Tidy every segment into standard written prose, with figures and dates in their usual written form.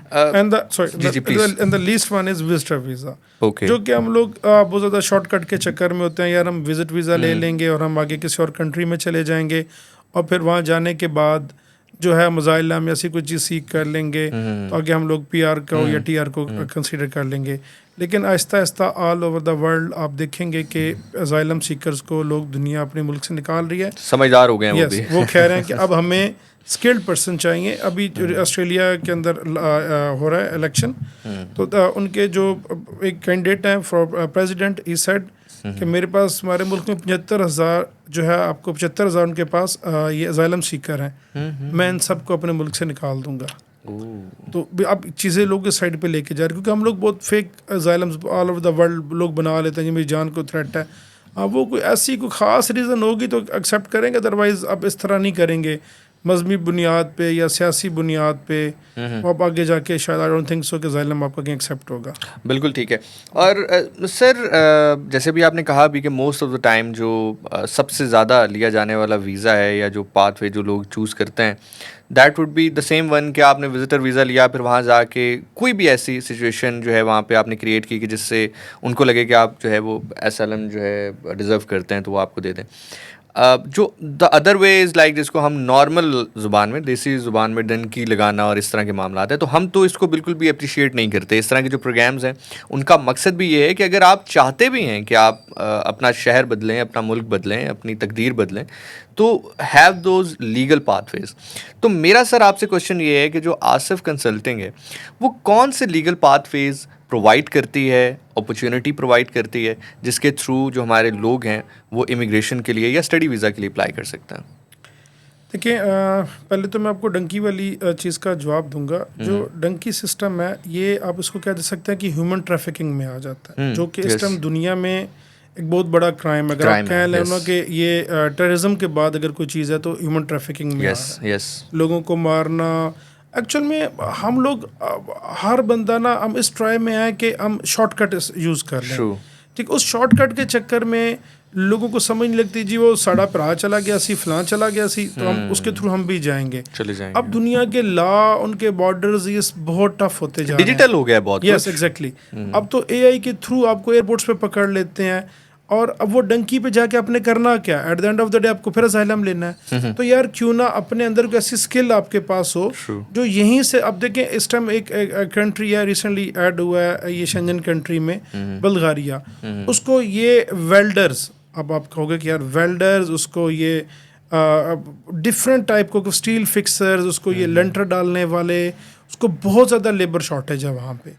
And the G G please. And the least one is visitor visa, okay जो कि हम लोग बहुत ज़्यादा शॉर्टकट के चक्कर में होते हैं यार, हम विजिट वीज़ा ले लेंगे और हम आगे किसी और कंट्री में चले जाएंगे और फिर वहाँ जाने के बाद जो है मज़ाइल हम ऐसी कोई चीज़ सीख कर लेंगे तो आगे हम लोग PR को या TR को कंसीडर कर लेंगे। लेकिन Aahista Aahista all over the world आप देखेंगे कि असाइलम सीकर्स को लोग दुनिया अपने मुल्क से निकाल रही है, समझदार हो गए हैं वो यस भी। वो कह रहे हैं कि अब हमें स्किल्ड पर्सन चाहिए। अभी ऑस्ट्रेलिया के अंदर हो रहा है इलेक्शन, तो उनके जो एक कैंडिडेट हैं फॉर प्रेसिडेंट, ही सेड कि मेरे पास हमारे मुल्क में 75,000 जो है, आपको 75,000 उनके पास ये असाइलम सीकर हैं, मैं इन सबको अपने मुल्क से निकाल दूंगा। तो अब चीज़ें लोग इस साइड पे लेके जा रहे हैं, क्योंकि हम लोग बहुत fake asylums all over the world लोग बना लेते हैं, मेरी जान को थ्रेट है। वो कोई ऐसी कोई ख़ास रीज़न होगी तो एक्सेप्ट करेंगे, अदरवाइज़ अब इस तरह नहीं करेंगे मजहबी बुनियाद पे या सियासी बुनियाद पे। अब आगे जाके शायद आई डोंट थिंक सो कि असाइलम आपका कहीं एक्सेप्ट होगा। बिल्कुल ठीक है। और सर जैसे भी आपने कहा अभी कि मोस्ट ऑफ द टाइम जो सबसे ज़्यादा लिया जाने वाला वीज़ा है या जो पाथवे जो लोग चूज़ करते हैं, that would be the same one कि आपने विजिटर वीज़ा लिया, फिर वहाँ जाके कोई भी ऐसी सिचुएशन जो है वहाँ पे आपने क्रिएट की कि जिससे उनको लगे कि आप जो है वो एसाइलम जो है डिज़र्व करते हैं, तो वो आपको दे दें। जो the other way is like, जिसको हम नॉर्मल ज़ुबान में, देसी ज़ुबान में डंकी लगाना और इस तरह के मामला हैं, तो हम तो इसको बिल्कुल भी अप्रिशिएट नहीं करते। इस तरह के जो प्रोग्राम्स हैं उनका मकसद भी ये है कि अगर आप चाहते भी हैं कि आप अपना शहर बदलें, अपना मुल्क बदलें, अपनी तकदीर बदलें, तो हैव दोज लीगल पाथवेज। तो मेरा सर आपसे क्वेश्चन ये है कि जो आसिफ कंसल्टिंग है वो कौन से लीगल पाथवेज प्रोवाइड करती है, अपॉर्चुनिटी प्रोवाइड करती है, जिसके थ्रू जो हमारे लोग हैं वो इमिग्रेशन के लिए या स्टडी वीज़ा के लिए अप्लाई कर सकते हैं? देखिए, पहले तो मैं आपको डंकी वाली चीज़ का जवाब दूंगा। जो डंकी सिस्टम है, ये आप इसको कह दे सकते हैं कि ह्यूमन ट्रैफिकिंग में आ जाता है, जो कि इस टाइम दुनिया में एक बहुत बड़ा क्राइम है। अगर आप कह लेना कि ये टेररिज्म के बाद अगर कोई चीज़ है तो ह्यूमन ट्रैफिकिंग में आ रहा है। लोगों को मारना, एक्चुअल में हम लोग हर बंदा ना, हम इस ट्राई में आए कि हम शॉर्टकट यूज़ कर लें। ठीक, उस शॉर्टकट के चक्कर में लोगों को समझ नहीं लगती, जी वो साड़ा परा चला गया सी, फलां चला गया सी, तो हम उसके थ्रू हम भी जाएंगे। अब दुनिया के लॉ, उनके बॉर्डर्स ये बहुत टफ होते जा रहे हैं, डिजिटल हो गया बहुत। Yes exactly. अब तो AI के थ्रू आपको एयरपोर्ट्स पे पकड़ लेते हैं, और अब वो डंकी पे जाके आपने करना क्या, at the end of the day आपको फिर असाइलम लेना है। तो यार क्यों ना अपने अंदर कोई ऐसी स्किल आपके पास हो जो यहीं से, अब देखें इस टाइम एक कंट्री है रिसेंटली ऐड हुआ है ये शेंजन कंट्री में, बुल्गारिया। उसको ये वेल्डर्स, अब आप कहोगे कि यार वेल्डर्स, उसको ये डिफरेंट टाइप को स्टील फिक्सर्स, उसको ये लेंटर डालने वाले, उसको बहुत ज़्यादा लेबर शॉर्टेज है वहाँ पे।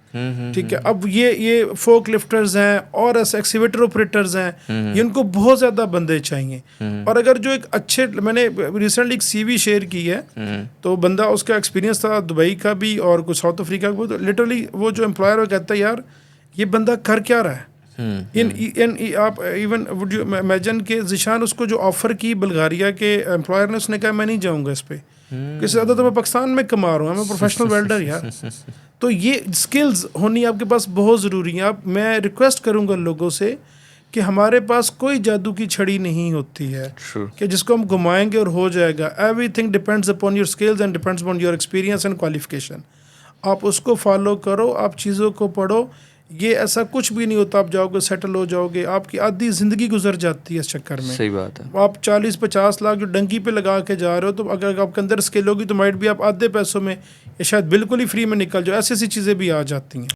ठीक है, अब ये फोक लिफ्टर्स हैं और एक्सीवेटर ऑपरेटर्स हैं, ये उनको बहुत ज़्यादा बंदे चाहिए। और अगर जो एक अच्छे, मैंने रिसेंटली एक CV शेयर की है, तो बंदा, उसका एक्सपीरियंस था दुबई का भी और कुछ साउथ अफ्रीका का, तो लिटरली वो जो एम्प्लॉयर वो कहता है यार ये बंदा कर क्या रहा है। आप इवन वुड यू इमेजिन के जिशान उसको जो ऑफर की बुल्गारिया के एम्प्लॉयर ने, उसने कहा मैं नहीं जाऊँगा इस पे, इससे ज़्यादा तो मैं पाकिस्तान में कमा रहा हूँ, मैं प्रोफेशनल वेल्डर यार। तो ये स्किल्स होनी आपके पास बहुत ज़रूरी है। आप, मैं रिक्वेस्ट करूँगा लोगों से कि हमारे पास कोई जादू की छड़ी नहीं होती है कि जिसको हम घुमाएंगे और हो जाएगा। Everything depends upon your skills and depends upon your experience and qualification. आप उसको फॉलो करो, आप चीज़ों को पढ़ो, ये ऐसा कुछ भी नहीं होता आप जाओगे सेटल हो जाओगे, आपकी आधी ज़िंदगी गुजर जाती है इस चक्कर में। सही बात है। आप 40-50 लाख जो डंकी पे लगा के जा रहे हो, तो अगर आपके अंदर स्किल होगी तो माइट भी आप आधे पैसों में या शायद बिल्कुल ही फ्री में निकल जाओ। ऐसी ऐसी चीज़ें भी आ जाती हैं।